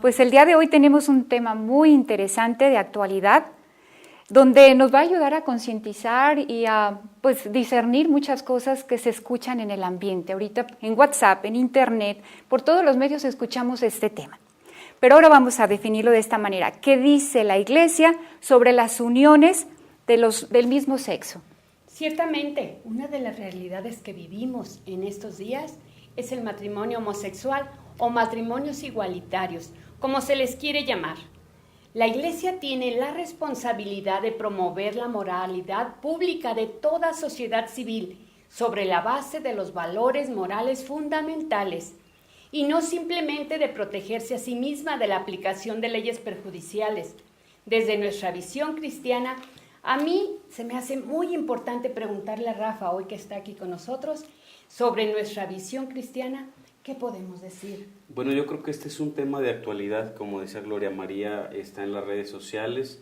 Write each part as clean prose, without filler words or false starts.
pues el día de hoy tenemos un tema muy interesante de actualidad, donde nos va a ayudar a concientizar y a pues, discernir muchas cosas que se escuchan en el ambiente. Ahorita en WhatsApp, en Internet, por todos los medios escuchamos este tema. Pero ahora vamos a definirlo de esta manera. ¿Qué dice la Iglesia sobre las uniones del mismo sexo? Ciertamente, una de las realidades que vivimos en estos días es el matrimonio homosexual o matrimonios igualitarios, como se les quiere llamar. La Iglesia tiene la responsabilidad de promover la moralidad pública de toda sociedad civil sobre la base de los valores morales fundamentales y no simplemente de protegerse a sí misma de la aplicación de leyes perjudiciales. Desde nuestra visión cristiana, a mí se me hace muy importante preguntarle a Rafa, hoy que está aquí con nosotros, sobre nuestra visión cristiana. ¿Qué podemos decir? Bueno, yo creo que este es un tema de actualidad, como decía Gloria María, está en las redes sociales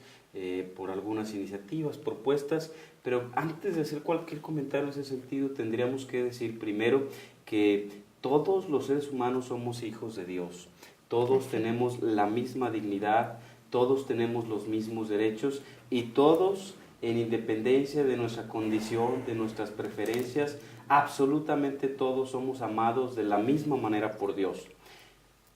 por algunas iniciativas, propuestas, pero antes de hacer cualquier comentario en ese sentido, tendríamos que decir primero que todos los seres humanos somos hijos de Dios, todos tenemos la misma dignidad, todos tenemos los mismos derechos y todos, en independencia de nuestra condición, de nuestras preferencias, absolutamente todos somos amados de la misma manera por Dios.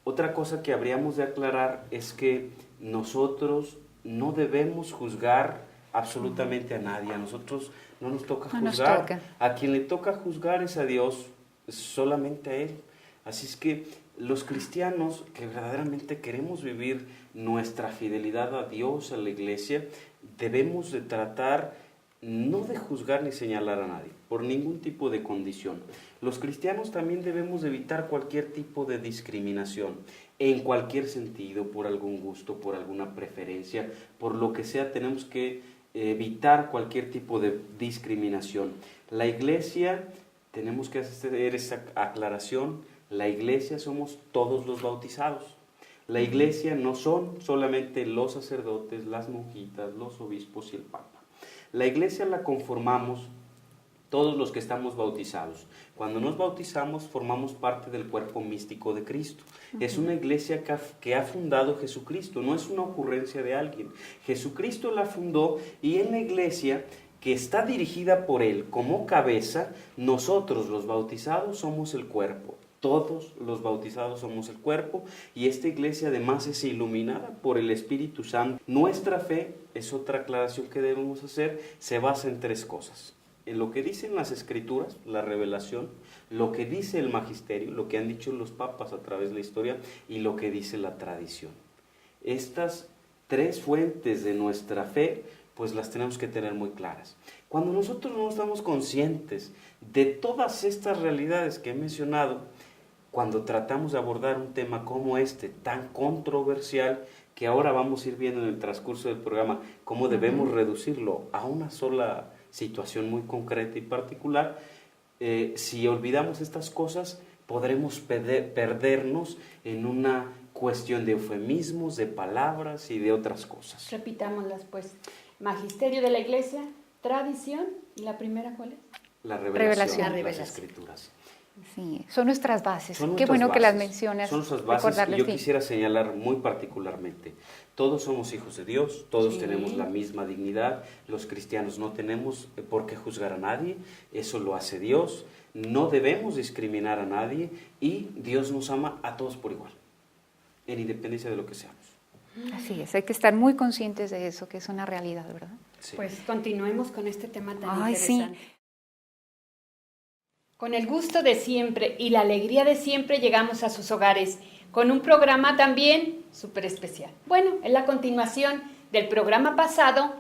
Otra cosa que habríamos de aclarar es que nosotros no debemos juzgar absolutamente a nadie. A nosotros no nos toca juzgar. A quien le toca juzgar es a Dios, solamente a Él. Así es que los cristianos que verdaderamente queremos vivir nuestra fidelidad a Dios, a la Iglesia, debemos de tratar no de juzgar ni señalar a nadie, por ningún tipo de condición. Los cristianos también debemos evitar cualquier tipo de discriminación, en cualquier sentido, por algún gusto, por alguna preferencia, por lo que sea, tenemos que evitar cualquier tipo de discriminación. La Iglesia, tenemos que hacer esa aclaración, la Iglesia somos todos los bautizados. La Iglesia no son solamente los sacerdotes, las monjitas, los obispos y el Papa. La Iglesia la conformamos todos los que estamos bautizados. Cuando nos bautizamos formamos parte del cuerpo místico de Cristo. Es una iglesia que ha fundado Jesucristo, no es una ocurrencia de alguien. Jesucristo la fundó y en la iglesia que está dirigida por Él como cabeza, nosotros los bautizados somos el cuerpo. Todos los bautizados somos el cuerpo y esta iglesia además es iluminada por el Espíritu Santo. Nuestra fe, es otra aclaración que debemos hacer, se basa en tres cosas. En lo que dicen las Escrituras, la revelación, lo que dice el magisterio, lo que han dicho los papas a través de la historia y lo que dice la tradición. Estas tres fuentes de nuestra fe, pues las tenemos que tener muy claras. Cuando nosotros no estamos conscientes de todas estas realidades que he mencionado, cuando tratamos de abordar un tema como este, tan controversial, que ahora vamos a ir viendo en el transcurso del programa, cómo debemos reducirlo a una sola situación muy concreta y particular, si olvidamos estas cosas, podremos perdernos en una cuestión de eufemismos, de palabras y de otras cosas. Repitámoslas pues. Magisterio de la Iglesia, tradición, ¿y la primera cuál es? La revelación. Las Escrituras. Sí, son nuestras bases. Son Qué bueno bases, que las mencionas. Son nuestras bases y yo quisiera señalar muy particularmente, todos somos hijos de Dios, todos tenemos la misma dignidad, los cristianos no tenemos por qué juzgar a nadie, eso lo hace Dios, no debemos discriminar a nadie y Dios nos ama a todos por igual, en independencia de lo que seamos. Así es, hay que estar muy conscientes de eso, que es una realidad, ¿verdad? Sí. Pues continuemos con este tema tan interesante. Sí. Con el gusto de siempre y la alegría de siempre llegamos a sus hogares con un programa también súper especial. Bueno, es la continuación del programa pasado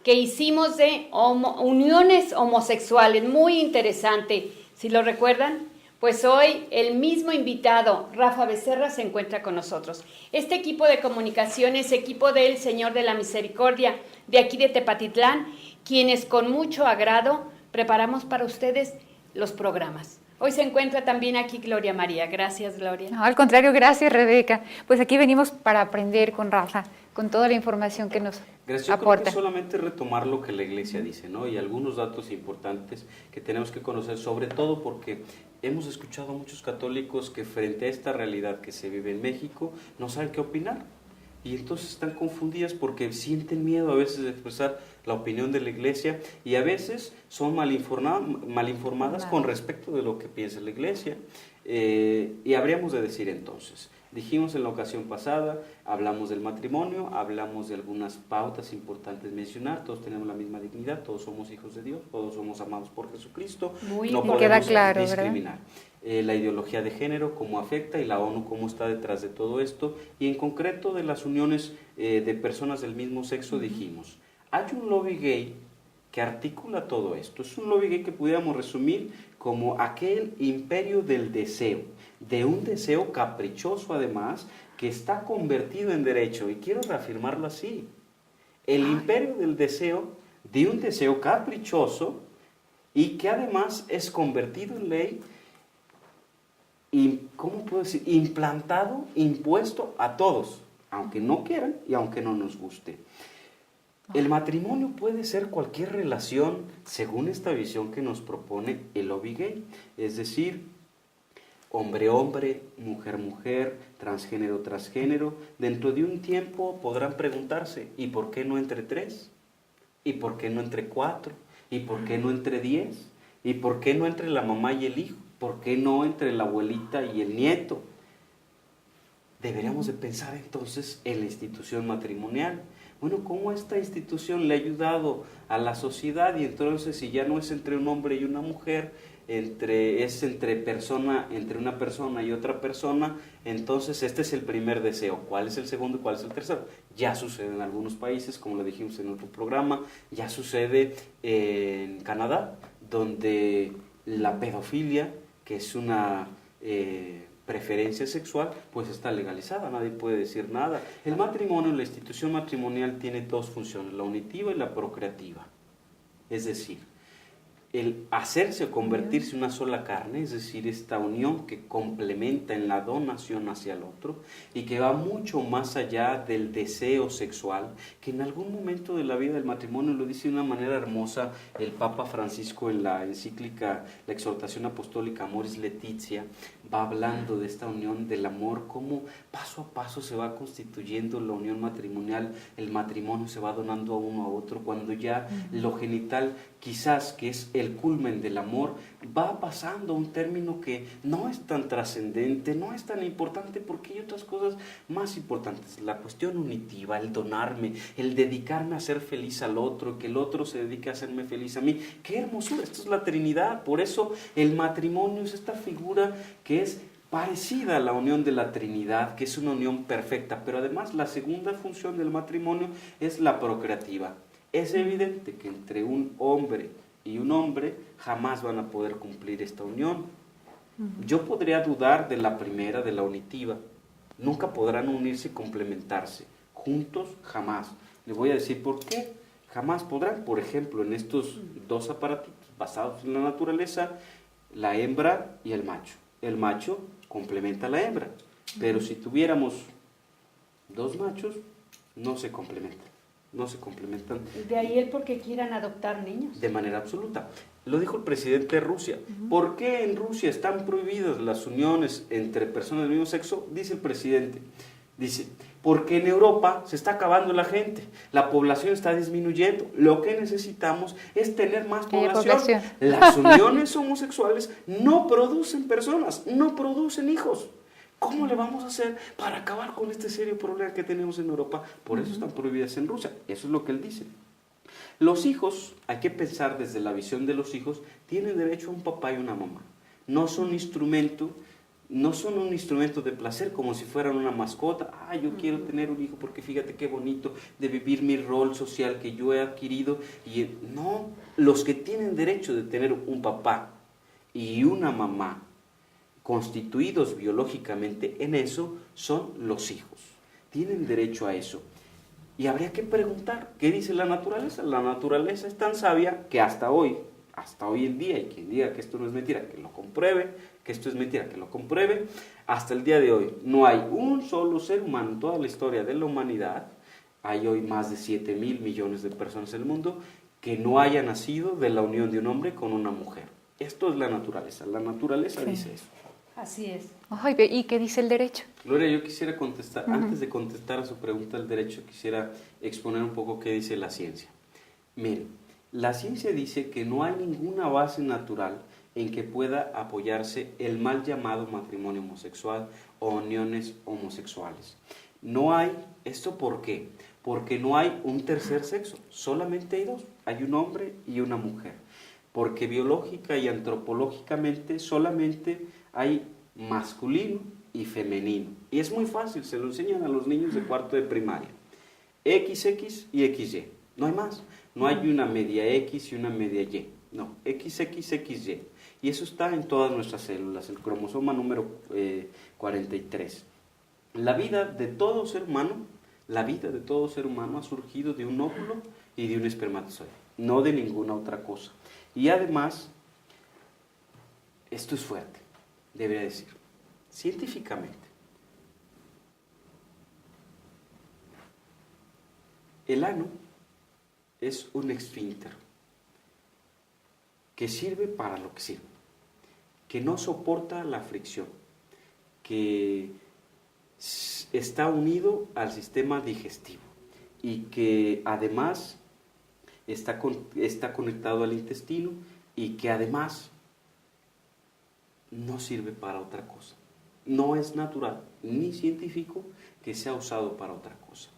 que hicimos de uniones homosexuales, muy interesante. Si lo recuerdan, pues hoy el mismo invitado, Rafa Becerra, se encuentra con nosotros. Este equipo de comunicación es equipo del Señor de la Misericordia de aquí de Tepatitlán, quienes con mucho agrado preparamos para ustedes los programas. Hoy se encuentra también aquí Gloria María. Gracias, Gloria. No, al contrario, gracias, Rebeca. Pues aquí venimos para aprender con Rafa, con toda la información que nos Gracias. Yo aporta. creo que solamente retomar lo que la Iglesia dice, ¿no? Y algunos datos importantes que tenemos que conocer, sobre todo porque hemos escuchado a muchos católicos que frente a esta realidad que se vive en México no saben qué opinar. Y entonces están confundidas porque sienten miedo a veces de expresar la opinión de la Iglesia y a veces son mal informadas con respecto de lo que piensa la Iglesia. Y habríamos de decir entonces, dijimos en la ocasión pasada, hablamos del matrimonio, hablamos de algunas pautas importantes mencionar, todos tenemos la misma dignidad, todos somos hijos de Dios, todos somos amados por Jesucristo, no podemos queda claro, discriminar. La ideología de género, cómo afecta, y la ONU cómo está detrás de todo esto, y en concreto de las uniones de personas del mismo sexo, dijimos, hay un lobby gay que articula todo esto, es un lobby gay que pudiéramos resumir como aquel imperio del deseo, de un deseo caprichoso además, que está convertido en derecho, y quiero reafirmarlo así, el imperio del deseo, de un deseo caprichoso, y que además es convertido en ley, y, ¿cómo puedo decir? Implantado, impuesto a todos, aunque no quieran y aunque no nos guste. El matrimonio puede ser cualquier relación según esta visión que nos propone el lobby gay, es decir, hombre-hombre, mujer-mujer, transgénero-transgénero. Dentro de un tiempo podrán preguntarse, ¿y por qué no entre 3? ¿Y por qué no entre 4? ¿Y por qué no entre 10? ¿Y por qué no entre la mamá y el hijo? ¿Por qué no entre la abuelita y el nieto? Deberíamos de pensar entonces en la institución matrimonial. Bueno, ¿cómo esta institución le ha ayudado a la sociedad? Y entonces, si ya no es entre un hombre y una mujer, es entre una persona y otra persona, entonces este es el primer deseo. ¿Cuál es el segundo y cuál es el tercero? Ya sucede en algunos países, como lo dijimos en otro programa, ya sucede en Canadá, donde la pedofilia, que es una preferencia sexual, pues está legalizada, nadie puede decir nada. El matrimonio, la institución matrimonial tiene dos funciones, la unitiva y la procreativa. Es decir, el hacerse o convertirse en una sola carne, es decir, esta unión que complementa en la donación hacia el otro y que va mucho más allá del deseo sexual, que en algún momento de la vida del matrimonio, lo dice de una manera hermosa el Papa Francisco en la encíclica, la exhortación apostólica Amoris Laetitia, va hablando de esta unión del amor, cómo paso a paso se va constituyendo la unión matrimonial, el matrimonio se va donando a uno a otro, cuando ya lo genital, quizás que es el culmen del amor, va pasando a un término que no es tan trascendente, no es tan importante, porque hay otras cosas más importantes, la cuestión unitiva, el donarme, el dedicarme a ser feliz al otro, que el otro se dedique a hacerme feliz a mí. ¡Qué hermosura! Esto es la Trinidad. Por eso el matrimonio es esta figura que es parecida a la unión de la Trinidad, que es una unión perfecta, pero además la segunda función del matrimonio es la procreativa. Es evidente que entre un hombre y un hombre jamás van a poder cumplir esta unión. Yo podría dudar de la primera, de la unitiva. Nunca podrán unirse y complementarse. Juntos, jamás. Le voy a decir por qué. Jamás podrán. Por ejemplo, en estos dos aparatitos basados en la naturaleza, la hembra y el macho. El macho complementa a la hembra. Pero si tuviéramos dos machos, no se complementan. No se complementan. De ahí el por qué quieran adoptar niños. De manera absoluta. Lo dijo el presidente de Rusia. ¿Por qué en Rusia están prohibidas las uniones entre personas del mismo sexo? Dice el presidente. Dice, porque en Europa se está acabando la gente, la población está disminuyendo, lo que necesitamos es tener más población. Las uniones homosexuales no producen personas, no producen hijos. ¿Cómo le vamos a hacer para acabar con este serio problema que tenemos en Europa? Por eso están prohibidas en Rusia. Eso es lo que él dice. Los hijos, hay que pensar desde la visión de los hijos, tienen derecho a un papá y una mamá. No son un instrumento de placer como si fueran una mascota. Yo quiero tener un hijo porque fíjate qué bonito de vivir mi rol social que yo he adquirido. Y no, los que tienen derecho de tener un papá y una mamá constituidos biológicamente en eso son los hijos. Tienen derecho a eso. Y habría que preguntar, ¿qué dice la naturaleza? La naturaleza es tan sabia que hasta hoy hasta hoy en día, y quien diga que esto no es mentira, que lo compruebe, que esto es mentira, que lo compruebe, hasta el día de hoy no hay un solo ser humano en toda la historia de la humanidad, hay hoy más de 7.000 millones de personas en el mundo, que no haya nacido de la unión de un hombre con una mujer. Esto es la naturaleza dice eso. Así es. Ay, ¿y qué dice el derecho? Gloria, yo quisiera contestar, antes de contestar a su pregunta del derecho, quisiera exponer un poco qué dice la ciencia. Miren, la ciencia dice que no hay ninguna base natural en que pueda apoyarse el mal llamado matrimonio homosexual o uniones homosexuales. No hay, ¿esto por qué? Porque no hay un tercer sexo, solamente hay dos, hay un hombre y una mujer. Porque biológica y antropológicamente solamente hay masculino y femenino. Y es muy fácil, se lo enseñan a los niños de cuarto de primaria. XX y XY, no hay más. No hay una media X y una media Y, no, XXXY. Y eso está en todas nuestras células, el cromosoma número 43. La vida de todo ser humano ha surgido de un óvulo y de un espermatozoide, no de ninguna otra cosa. Y además, esto es fuerte, debería decir, científicamente. El ano es un esfínter que sirve para lo que sirve, que no soporta la fricción, que está unido al sistema digestivo y que además está conectado al intestino y que además no sirve para otra cosa. No es natural ni científico que sea usado para otra cosa.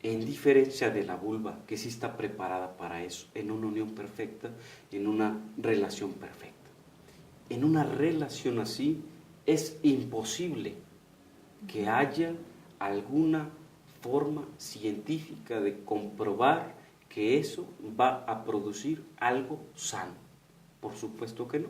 En diferencia de la vulva, que sí está preparada para eso, en una unión perfecta, en una relación perfecta. En una relación así es imposible que haya alguna forma científica de comprobar que eso va a producir algo sano. Por supuesto que no.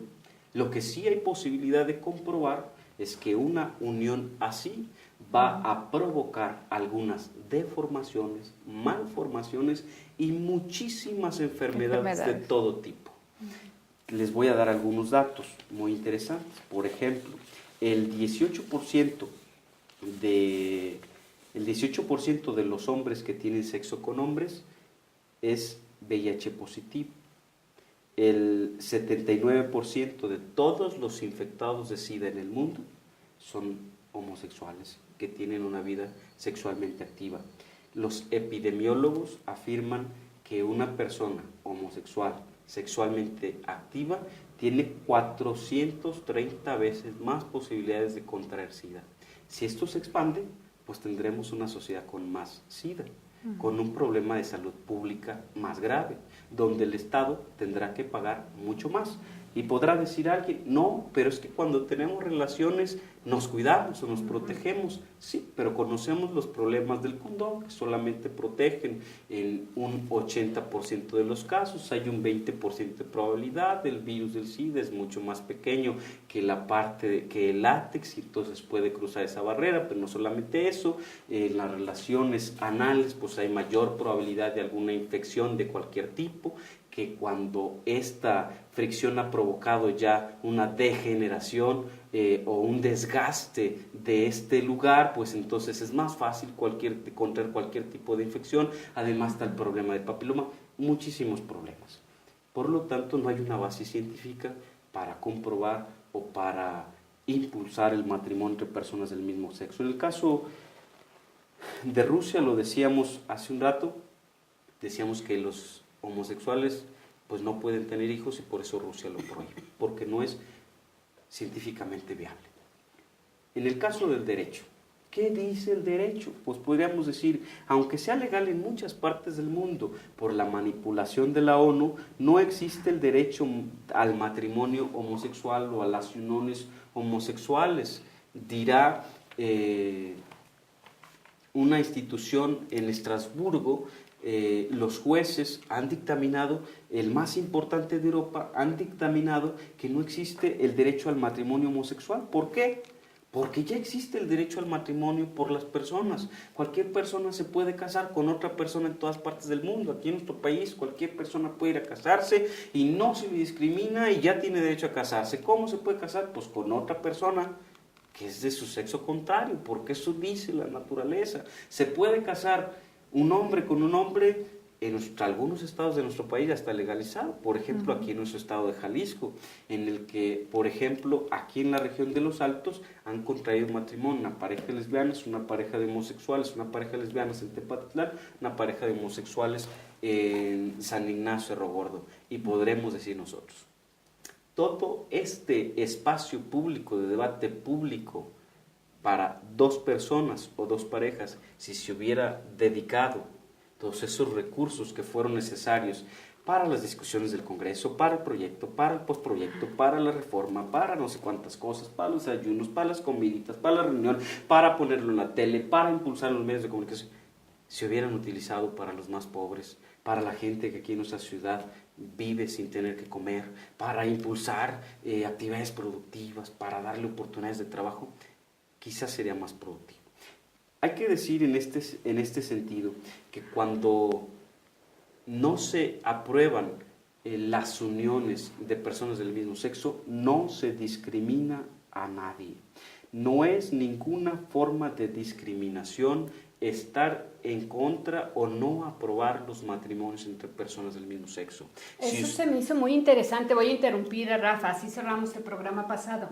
Lo que sí hay posibilidad de comprobar es que una unión así va a provocar algunas deformaciones, malformaciones y muchísimas enfermedades de todo tipo. Les voy a dar algunos datos muy interesantes. Por ejemplo, el 18% de los hombres que tienen sexo con hombres es VIH positivo. El 79% de todos los infectados de SIDA en el mundo son homosexuales que tienen una vida sexualmente activa. Los epidemiólogos afirman que una persona homosexual sexualmente activa tiene 430 veces más posibilidades de contraer SIDA. Si esto se expande, pues tendremos una sociedad con más SIDA, con un problema de salud pública más grave, donde el Estado tendrá que pagar mucho más. Y podrá decir alguien, no, pero es que cuando tenemos relaciones nos cuidamos o nos protegemos. Sí, pero conocemos los problemas del condón, que solamente protegen en un 80% de los casos. Hay un 20% de probabilidad, el virus del SIDA es mucho más pequeño que que el látex, y entonces puede cruzar esa barrera. Pero no solamente eso, en las relaciones anales pues hay mayor probabilidad de alguna infección de cualquier tipo, que cuando esta fricción ha provocado ya una degeneración o un desgaste de este lugar, pues entonces es más fácil contraer cualquier tipo de infección. Además está el problema del papiloma, muchísimos problemas. Por lo tanto, no hay una base científica para comprobar o para impulsar el matrimonio entre personas del mismo sexo. En el caso de Rusia, lo decíamos hace un rato, decíamos que los homosexuales pues no pueden tener hijos y por eso Rusia lo prohíbe, porque no es científicamente viable. En el caso del derecho, ¿qué dice el derecho? Pues podríamos decir, aunque sea legal en muchas partes del mundo, por la manipulación de la ONU, no existe el derecho al matrimonio homosexual o a las uniones homosexuales. Dirá una institución en Estrasburgo, los jueces han dictaminado, el más importante de Europa, han dictaminado que no existe el derecho al matrimonio homosexual. ¿Por qué? Porque ya existe el derecho al matrimonio por las personas. Cualquier persona se puede casar con otra persona en todas partes del mundo. Aquí en nuestro país cualquier persona puede ir a casarse y no se le discrimina y ya tiene derecho a casarse. ¿Cómo se puede casar? Pues con otra persona que es de su sexo contrario, porque eso dice la naturaleza. Se puede casar un hombre con un hombre en algunos estados de nuestro país ya está legalizado, por ejemplo aquí en nuestro estado de Jalisco, en el que, por ejemplo, aquí en la región de Los Altos han contraído matrimonio, una pareja de lesbianas, una pareja de homosexuales, una pareja de lesbianas en Tepatitlán, una pareja de homosexuales en San Ignacio Cerro Gordo, y podremos decir nosotros, todo este espacio público, de debate público, para dos personas o dos parejas, si se hubiera dedicado todos esos recursos que fueron necesarios para las discusiones del Congreso, para el proyecto, para el postproyecto, para la reforma, para no sé cuántas cosas, para los ayunos, para las comiditas, para la reunión, para ponerlo en la tele, para impulsar los medios de comunicación, se hubieran utilizado para los más pobres, para la gente que aquí en nuestra ciudad vive sin tener que comer, para impulsar actividades productivas, para darle oportunidades de trabajo, quizás sería más productivo. Hay que decir en este sentido que cuando no se aprueban las uniones de personas del mismo sexo, no se discrimina a nadie. No es ninguna forma de discriminación estar en contra o no aprobar los matrimonios entre personas del mismo sexo. Eso se me hizo muy interesante. Voy a interrumpir a Rafa, así cerramos el programa pasado.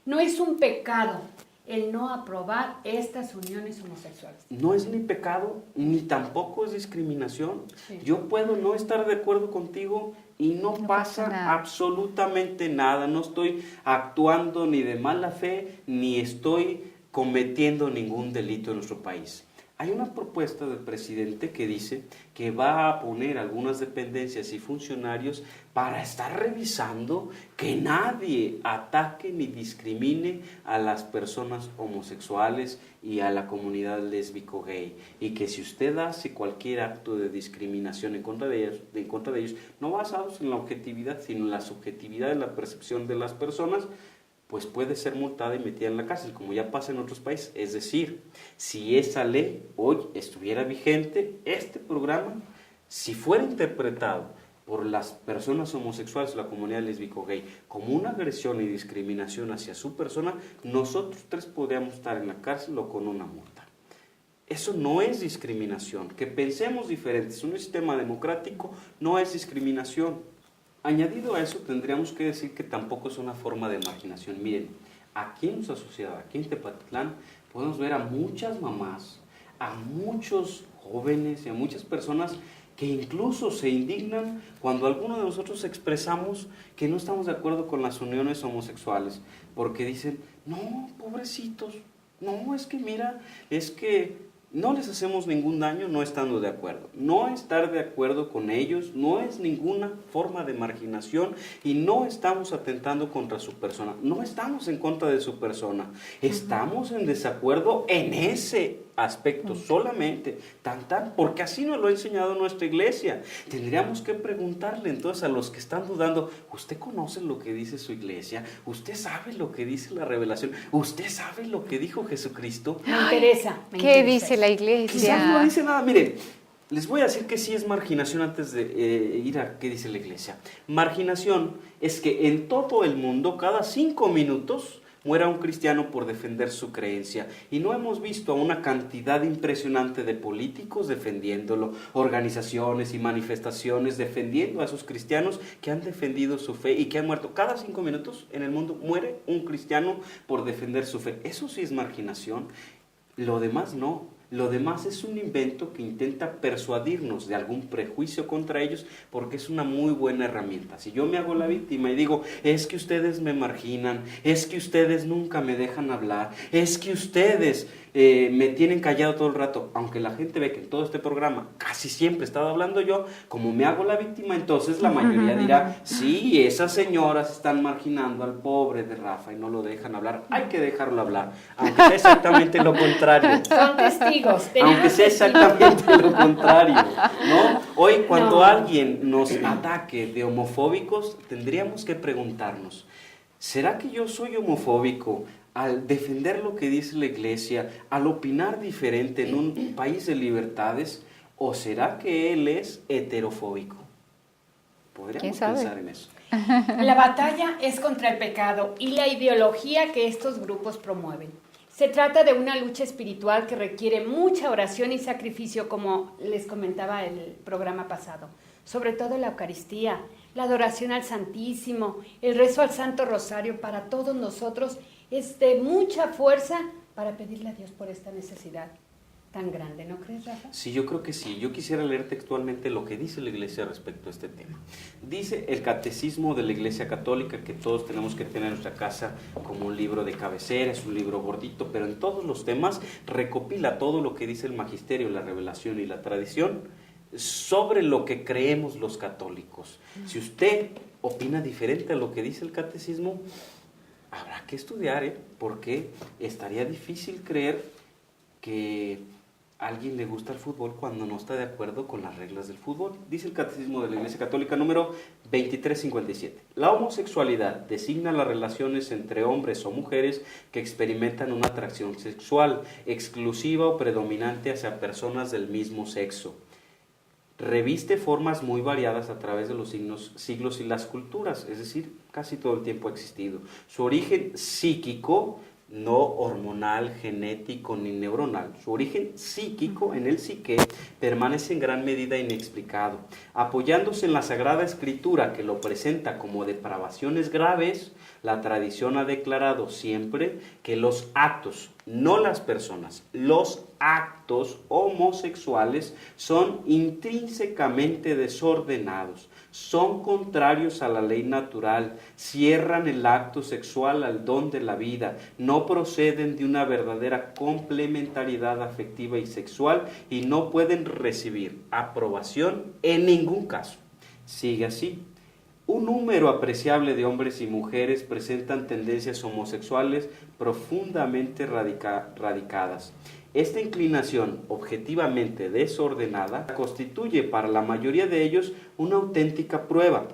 No es un pecado el no aprobar estas uniones homosexuales. No es ni pecado, ni tampoco es discriminación. Sí. Yo puedo no estar de acuerdo contigo y no pasa nada. Absolutamente nada. No estoy actuando ni de mala fe, ni estoy cometiendo ningún delito en nuestro país. Hay una propuesta del presidente que dice que va a poner algunas dependencias y funcionarios para estar revisando que nadie ataque ni discrimine a las personas homosexuales y a la comunidad lésbico-gay. Y que si usted hace cualquier acto de discriminación en contra de ellos, no basados en la objetividad, sino en la subjetividad de la percepción de las personas, pues puede ser multada y metida en la cárcel, como ya pasa en otros países. Es decir, si esa ley hoy estuviera vigente, este programa, si fuera interpretado por las personas homosexuales o la comunidad lésbico-gay como una agresión y discriminación hacia su persona, nosotros tres podríamos estar en la cárcel o con una multa. Eso no es discriminación. Que pensemos diferentes, un sistema democrático no es discriminación. Añadido a eso, tendríamos que decir que tampoco es una forma de marginación. Miren, aquí en nuestra sociedad, aquí en Tepatitlán, podemos ver a muchas mamás, a muchos jóvenes y a muchas personas que incluso se indignan cuando algunos de nosotros expresamos que no estamos de acuerdo con las uniones homosexuales, porque dicen, no, pobrecitos, no, es que mira, es que no les hacemos ningún daño no estando de acuerdo. No estar de acuerdo con ellos no es ninguna forma de marginación y no estamos atentando contra su persona. No estamos en contra de su persona. Estamos en desacuerdo en ese aspecto solamente, porque así nos lo ha enseñado nuestra iglesia. Tendríamos que preguntarle entonces a los que están dudando, ¿usted conoce lo que dice su iglesia? ¿Usted sabe lo que dice la revelación? ¿Usted sabe lo que dijo Jesucristo? Me interesa. ¿Qué dice la iglesia? Quizás no dice nada. Mire, les voy a decir que sí es marginación antes de ir a qué dice la iglesia. Marginación es que en todo el mundo, cada 5 minutos, muera un cristiano por defender su creencia. Y no hemos visto a una cantidad impresionante de políticos defendiéndolo, organizaciones y manifestaciones defendiendo a esos cristianos que han defendido su fe y que han muerto. Cada 5 minutos en el mundo muere un cristiano por defender su fe. Eso sí es marginación. Lo demás no. Lo demás es un invento que intenta persuadirnos de algún prejuicio contra ellos porque es una muy buena herramienta. Si yo me hago la víctima y digo, es que ustedes me marginan, es que ustedes nunca me dejan hablar, es que ustedes me tienen callado todo el rato, aunque la gente ve que en todo este programa casi siempre he estado hablando yo, como me hago la víctima, entonces la mayoría dirá, sí, esas señoras están marginando al pobre de Rafa y no lo dejan hablar, hay que dejarlo hablar, aunque sea exactamente lo contrario. Son testigos. Aunque sea exactamente lo contrario, ¿no? Hoy cuando alguien nos ataque de homofóbicos, tendríamos que preguntarnos, ¿será que yo soy homofóbico al defender lo que dice la Iglesia, al opinar diferente en un país de libertades, o será que él es heterofóbico? Podríamos pensar en eso. La batalla es contra el pecado y la ideología que estos grupos promueven. Se trata de una lucha espiritual que requiere mucha oración y sacrificio, como les comentaba el programa pasado. Sobre todo la Eucaristía, la adoración al Santísimo, el rezo al Santo Rosario para todos nosotros es de mucha fuerza para pedirle a Dios por esta necesidad tan grande, ¿no crees, Rafa? Sí, yo creo que sí. Yo quisiera leer textualmente lo que dice la Iglesia respecto a este tema. Dice el Catecismo de la Iglesia Católica, que todos tenemos que tener en nuestra casa como un libro de cabecera, es un libro gordito, pero en todos los temas recopila todo lo que dice el magisterio, la revelación y la tradición sobre lo que creemos los católicos. Si usted opina diferente a lo que dice el Catecismo, habrá que estudiar, porque estaría difícil creer que a alguien le gusta el fútbol cuando no está de acuerdo con las reglas del fútbol. Dice el Catecismo de la Iglesia Católica número 2357. La homosexualidad designa las relaciones entre hombres o mujeres que experimentan una atracción sexual exclusiva o predominante hacia personas del mismo sexo. Reviste formas muy variadas a través de los siglos y las culturas, es decir, casi todo el tiempo ha existido. Su origen psíquico, no hormonal, genético ni neuronal. Su origen psíquico en el psique permanece en gran medida inexplicado. Apoyándose en la Sagrada Escritura, que lo presenta como depravaciones graves, la tradición ha declarado siempre que los actos, no las personas, los actos homosexuales son intrínsecamente desordenados, son contrarios a la ley natural, cierran el acto sexual al don de la vida, no proceden de una verdadera complementariedad afectiva y sexual y no pueden recibir aprobación en ningún caso. Sigue así. Un número apreciable de hombres y mujeres presentan tendencias homosexuales profundamente radicadas. Esta inclinación objetivamente desordenada constituye para la mayoría de ellos una auténtica prueba.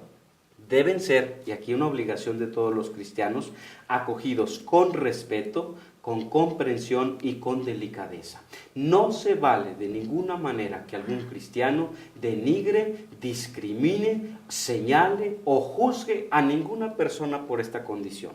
Deben ser, y aquí una obligación de todos los cristianos, acogidos con respeto, con comprensión y con delicadeza. No se vale de ninguna manera que algún cristiano denigre, discrimine, señale o juzgue a ninguna persona por esta condición.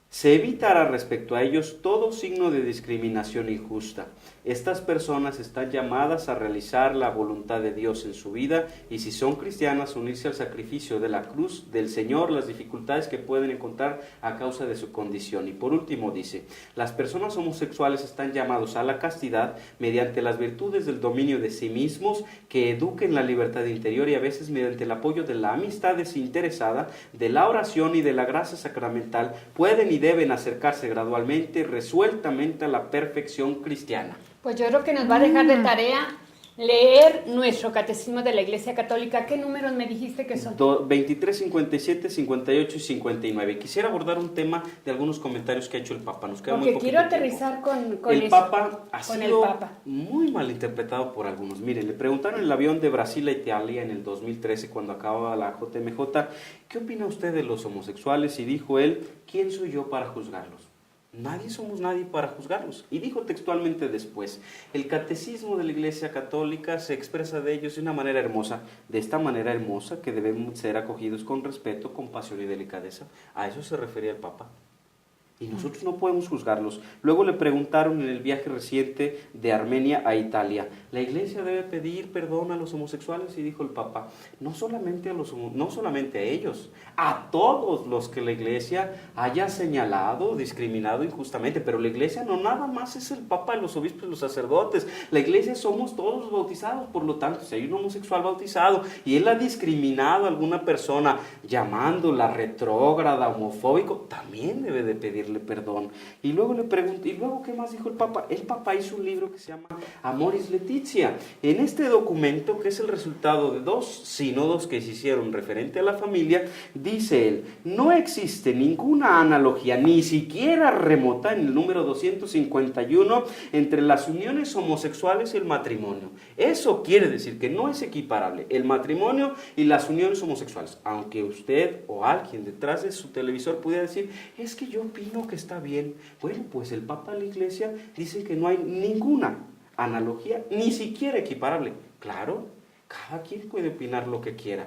Se evitará respecto a ellos todo signo de discriminación injusta. Estas personas están llamadas a realizar la voluntad de Dios en su vida y si son cristianas, unirse al sacrificio de la cruz del Señor, las dificultades que pueden encontrar a causa de su condición. Y por último dice, las personas homosexuales están llamados a la castidad mediante las virtudes del dominio de sí mismos que eduquen la libertad interior y a veces mediante el apoyo de la amistad desinteresada, de la oración y de la gracia sacramental pueden y deben acercarse gradualmente y resueltamente a la perfección cristiana. Pues yo creo que nos va a dejar de tarea leer nuestro Catecismo de la Iglesia Católica. ¿Qué números me dijiste que son? 23, 57, 58 y 59. Quisiera abordar un tema de algunos comentarios que ha hecho el Papa. Nos queda Porque muy quiero poquito aterrizar tiempo. con el eso, Papa ha con sido el Papa. muy mal interpretado por algunos. Miren, le preguntaron en el avión de Brasil a Italia en el 2013 cuando acababa la JMJ, ¿qué opina usted de los homosexuales? Y dijo él, ¿quién soy yo para juzgarlos? Nadie somos nadie para juzgarlos. Y dijo textualmente después, el catecismo de la Iglesia Católica se expresa de ellos de una manera hermosa, de esta manera hermosa que deben ser acogidos con respeto, compasión y delicadeza. A eso se refería el Papa. Y nosotros no podemos juzgarlos. Luego le preguntaron en el viaje reciente de Armenia a Italia, ¿la Iglesia debe pedir perdón a los homosexuales? Y dijo el Papa, no solamente a ellos, a todos los que la Iglesia haya señalado, discriminado injustamente. Pero la Iglesia no nada más es el Papa, los obispos y los sacerdotes. La Iglesia somos todos los bautizados. Por lo tanto, si hay un homosexual bautizado y él ha discriminado a alguna persona llamándola retrógrada, homofóbico, también debe de pedirle perdón. Y luego le pregunté, ¿y luego qué más dijo el Papa? El Papa hizo un libro que se llama Amoris Laetitia. En este documento, que es el resultado de 2 sínodos que se hicieron referente a la familia, dice él, no existe ninguna analogía, ni siquiera remota, en el número 251, entre las uniones homosexuales y el matrimonio. Eso quiere decir que no es equiparable el matrimonio y las uniones homosexuales. Aunque usted o alguien detrás de su televisor pudiera decir, es que yo opino claro que está bien. Bueno, pues el Papa de la Iglesia dice que no hay ninguna analogía, ni siquiera equiparable. Claro, cada quien puede opinar lo que quiera.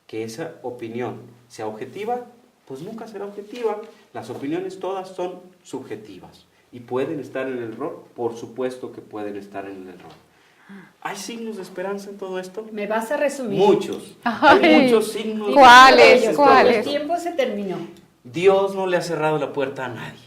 Que esa opinión sea objetiva, pues nunca será objetiva. Las opiniones todas son subjetivas. ¿Y pueden estar en el error? Por supuesto que pueden estar en el error. ¿Hay signos de esperanza en todo esto? ¿Me vas a resumir? Muchos. Ay, Hay muchos signos. ¿cuáles? de ¿Cuáles? El tiempo se terminó. Dios no le ha cerrado la puerta a nadie.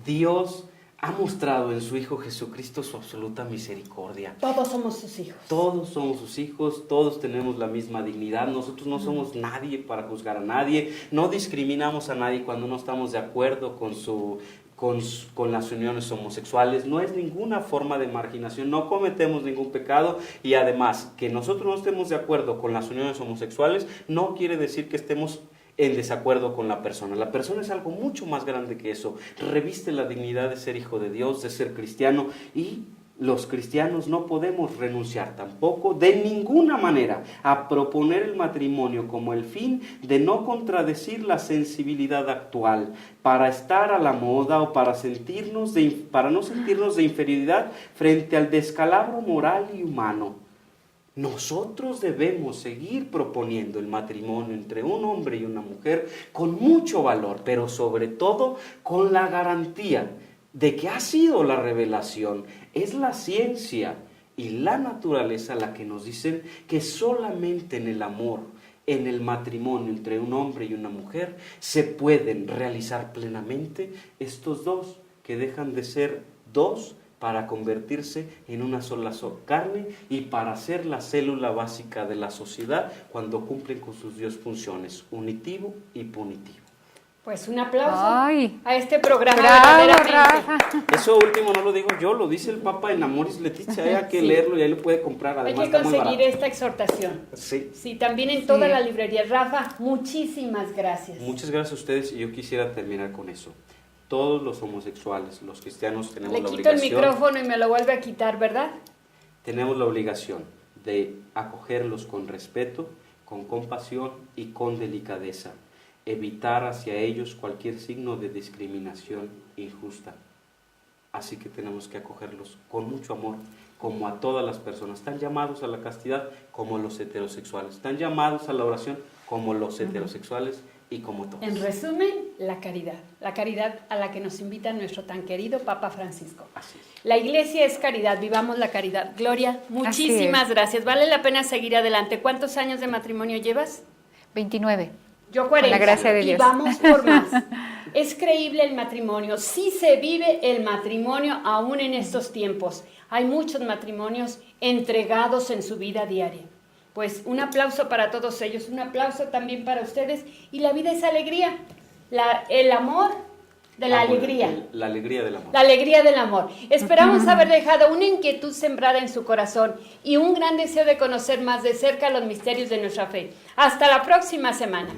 Dios ha mostrado en su Hijo Jesucristo su absoluta misericordia. Todos somos sus hijos. Todos somos sus hijos, todos tenemos la misma dignidad, nosotros no somos nadie para juzgar a nadie, no discriminamos a nadie cuando no estamos de acuerdo con las uniones homosexuales, no es ninguna forma de marginación, no cometemos ningún pecado y además que nosotros no estemos de acuerdo con las uniones homosexuales no quiere decir que estemos en desacuerdo con la persona. La persona es algo mucho más grande que eso, reviste la dignidad de ser hijo de Dios, de ser cristiano y los cristianos no podemos renunciar tampoco de ninguna manera a proponer el matrimonio como el fin de no contradecir la sensibilidad actual, para estar a la moda o para no sentirnos de inferioridad frente al descalabro moral y humano. Nosotros debemos seguir proponiendo el matrimonio entre un hombre y una mujer con mucho valor, pero sobre todo con la garantía de que ha sido la revelación, es la ciencia y la naturaleza la que nos dicen que solamente en el amor, en el matrimonio entre un hombre y una mujer, se pueden realizar plenamente estos dos que dejan de ser dos para convertirse en una sola carne y para ser la célula básica de la sociedad cuando cumplen con sus dos funciones, unitivo y punitivo. Pues un aplauso Ay. a este programa. Bravo, verdaderamente. Rafa. Eso último no lo digo yo, lo dice el Papa en Amoris Laetitia, hay que Sí. leerlo y ahí lo puede comprar, Hay además que está muy conseguir barato. esta exhortación. Sí. Sí, también en todas Sí. las librerías. Rafa, muchísimas gracias. Muchas gracias a ustedes y yo quisiera terminar con eso. Todos los homosexuales, los cristianos tenemos Le la quito el obligación, micrófono y me lo vuelve a quitar, ¿verdad? tenemos la obligación de acogerlos con respeto, con compasión y con delicadeza, evitar hacia ellos cualquier signo de discriminación injusta. Así que tenemos que acogerlos con mucho amor, como a todas las personas. Están llamados a la castidad como los heterosexuales, están llamados a la oración como los heterosexuales y como todos. En resumen, la caridad a la que nos invita nuestro tan querido Papa Francisco. Así es. La iglesia es caridad, vivamos la caridad. Gloria, muchísimas es. gracias. Vale la pena seguir adelante. ¿Cuántos años de matrimonio llevas? 29. Yo 40. Con la gracia de Y Dios. vamos por más. Es creíble el matrimonio. Sí se vive el matrimonio aún en estos tiempos. Hay muchos matrimonios entregados en su vida diaria. Pues un aplauso para todos ellos, un aplauso también para ustedes. Y la vida es alegría. El amor de la alegría. La alegría del amor. La alegría del amor. Esperamos haber dejado una inquietud sembrada en su corazón y un gran deseo de conocer más de cerca los misterios de nuestra fe. Hasta la próxima semana.